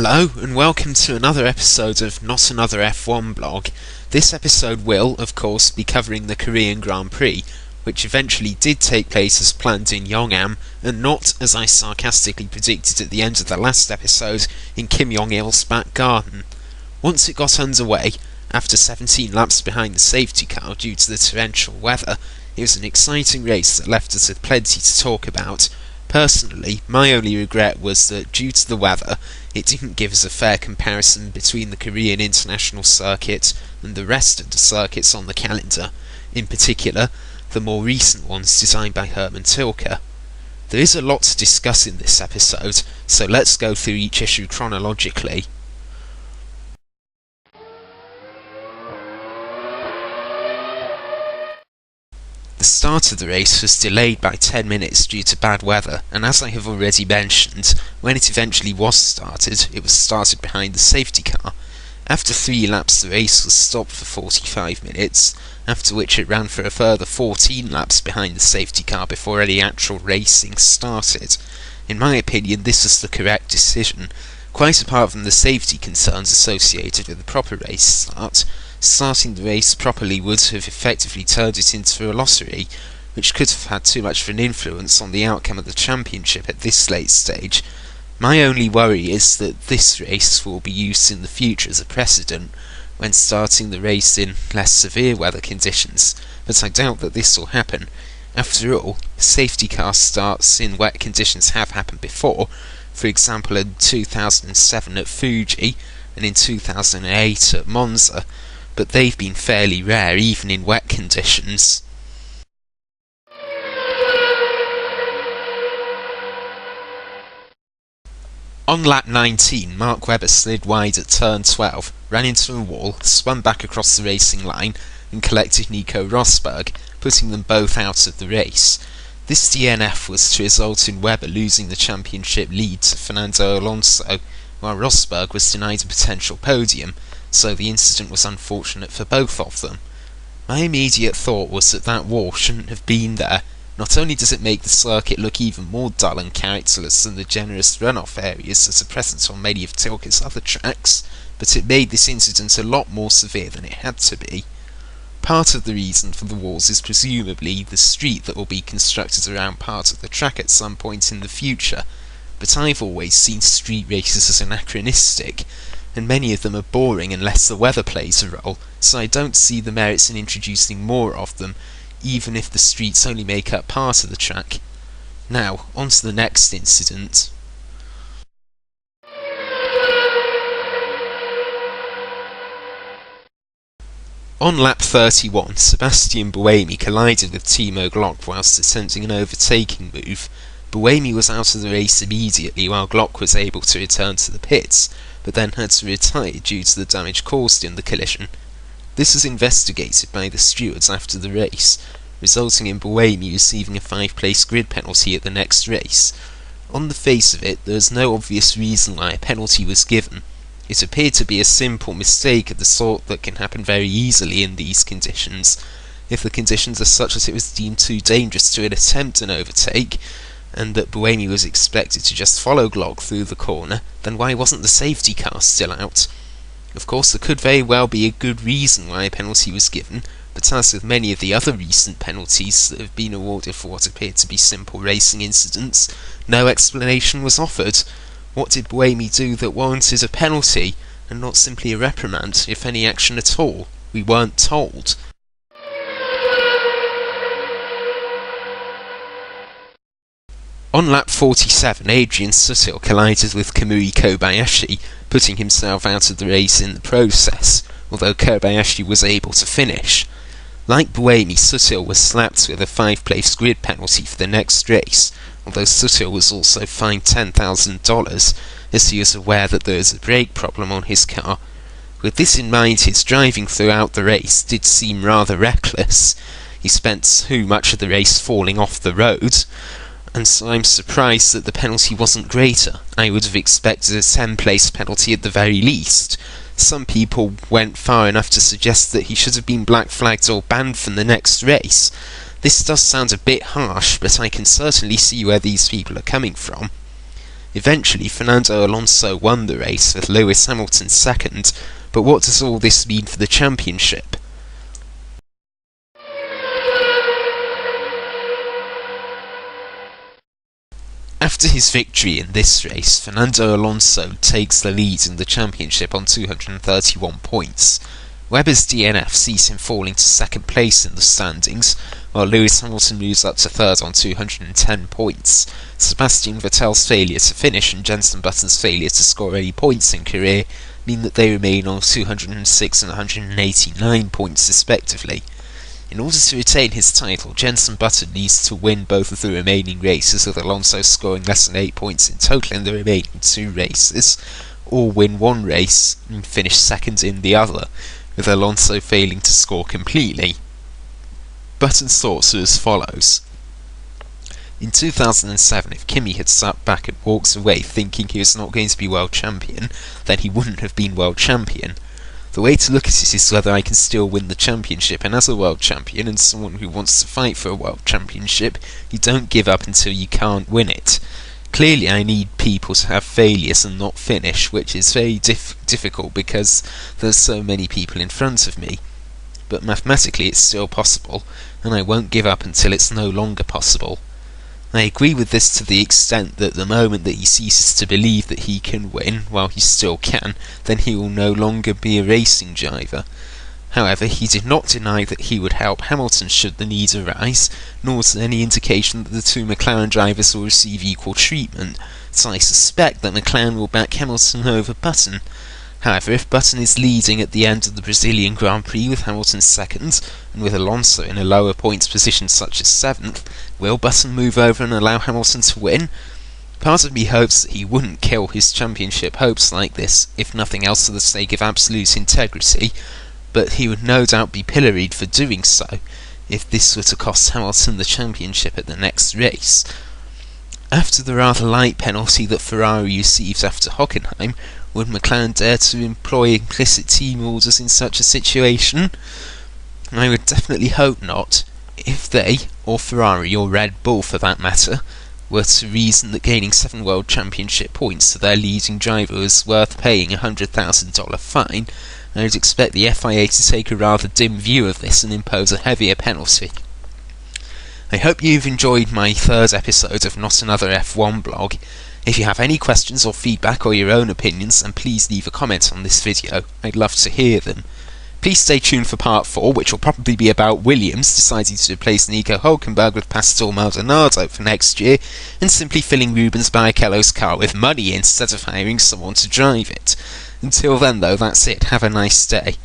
Hello and welcome to another episode of Not Another F1 blog. This episode will, of course, be covering the Korean Grand Prix, which eventually did take place as planned in Yongam, and not, as I sarcastically predicted at the end of the last episode, in Kim Jong-il's back garden. Once it got underway, after 17 laps behind the safety car due to the torrential weather, it was an exciting race that left us with plenty to talk about. Personally, my only regret was that, due to the weather, it didn't give us a fair comparison between the Korean International Circuit and the rest of the circuits on the calendar, in particular, the more recent ones designed by Hermann Tilke. There is a lot to discuss in this episode, so let's go through each issue chronologically. The start of the race was delayed by 10 minutes due to bad weather, and as I have already mentioned, when it eventually was started, it was started behind the safety car. After 3 laps the race was stopped for 45 minutes, after which it ran for a further 14 laps behind the safety car before any actual racing started. In my opinion, this was the correct decision. Quite apart from the safety concerns associated with the proper race start, starting the race properly would have effectively turned it into a lottery, which could have had too much of an influence on the outcome of the championship at this late stage. My only worry is that this race will be used in the future as a precedent when starting the race in less severe weather conditions, but I doubt that this will happen. After all, safety car starts in wet conditions have happened before, for example in 2007 at Fuji and in 2008 at Monza, but they've been fairly rare even in wet conditions. On lap 19, Mark Webber slid wide at turn 12, ran into a wall, spun back across the racing line and collected Nico Rosberg, putting them both out of the race. This DNF was to result in Webber losing the championship lead to Fernando Alonso, while Rosberg was denied a potential podium, so the incident was unfortunate for both of them. My immediate thought was that wall shouldn't have been there. Not only does it make the circuit look even more dull and characterless than the generous runoff areas that are present on many of Tilke's other tracks, but it made this incident a lot more severe than it had to be. Part of the reason for the walls is presumably the street that will be constructed around part of the track at some point in the future, but I've always seen street races as anachronistic, and many of them are boring unless the weather plays a role, so I don't see the merits in introducing more of them, even if the streets only make up part of the track. Now, on to the next incident. On lap 31, Sebastian Buemi collided with Timo Glock whilst attempting an overtaking move. Buemi was out of the race immediately while Glock was able to return to the pits, but then had to retire due to the damage caused in the collision. This was investigated by the stewards after the race, resulting in Buemi receiving a 5-place grid penalty at the next race. On the face of it, there was no obvious reason why a penalty was given. It appeared to be a simple mistake of the sort that can happen very easily in these conditions. If the conditions are such that it was deemed too dangerous to attempt an overtake, and that Buemi was expected to just follow Glock through the corner, then why wasn't the safety car still out? Of course, there could very well be a good reason why a penalty was given, but as with many of the other recent penalties that have been awarded for what appeared to be simple racing incidents, no explanation was offered. What did Buemi do that warranted a penalty, and not simply a reprimand, if any action at all? We weren't told. On lap 47, Adrian Sutil collided with Kamui Kobayashi, putting himself out of the race in the process, although Kobayashi was able to finish. Like Buemi, Sutil was slapped with a 5-place grid penalty for the next race, although Sutil was also fined $10,000, as he was aware that there was a brake problem on his car. With this in mind, his driving throughout the race did seem rather reckless. He spent too much of the race falling off the road, and so I'm surprised that the penalty wasn't greater. I would have expected a 10-place penalty at the very least. Some people went far enough to suggest that he should have been black flagged or banned from the next race. This does sound a bit harsh, but I can certainly see where these people are coming from. Eventually, Fernando Alonso won the race with Lewis Hamilton second, but what does all this mean for the championship? After his victory in this race, Fernando Alonso takes the lead in the championship on 231 points. Webber's DNF sees him falling to second place in the standings, while Lewis Hamilton moves up to third on 210 points. Sebastian Vettel's failure to finish and Jenson Button's failure to score any points in career mean that they remain on 206 and 189 points respectively. In order to retain his title, Jenson Button needs to win both of the remaining races, with Alonso scoring less than 8 points in total in the remaining 2 races, or win one race and finish second in the other, with Alonso failing to score completely. Button's thoughts are as follows. In 2007, if Kimi had sat back and walked away thinking he was not going to be world champion, then he wouldn't have been world champion. The way to look at it is whether I can still win the championship, and as a world champion and someone who wants to fight for a world championship, you don't give up until you can't win it. Clearly I need people to have failures and not finish, which is very difficult because there's so many people in front of me. But mathematically it's still possible, and I won't give up until it's no longer possible. I agree with this to the extent that the moment that he ceases to believe that he can win, while he still can, then he will no longer be a racing driver. However, he did not deny that he would help Hamilton should the need arise, nor was there any indication that the 2 McLaren drivers will receive equal treatment, so I suspect that McLaren will back Hamilton over Button. However, if Button is leading at the end of the Brazilian Grand Prix with Hamilton second, and with Alonso in a lower points position such as 7th, will Button move over and allow Hamilton to win? Part of me hopes that he wouldn't kill his championship hopes like this, if nothing else for the sake of absolute integrity, but he would no doubt be pilloried for doing so, if this were to cost Hamilton the championship at the next race. After the rather light penalty that Ferrari received after Hockenheim, would McLaren dare to employ implicit team orders in such a situation? I would definitely hope not. If they, or Ferrari or Red Bull for that matter, were to reason that gaining 7 World Championship points to their leading driver was worth paying a $100,000 fine, I would expect the FIA to take a rather dim view of this and impose a heavier penalty. I hope you've enjoyed my 3rd episode of Not Another F1 blog. If you have any questions or feedback or your own opinions, then please leave a comment on this video. I'd love to hear them. Please stay tuned for part 4, which will probably be about Williams deciding to replace Nico Hülkenberg with Pastor Maldonado for next year, and simply filling Rubens Barrichello's car with money instead of hiring someone to drive it. Until then though, that's it. Have a nice day.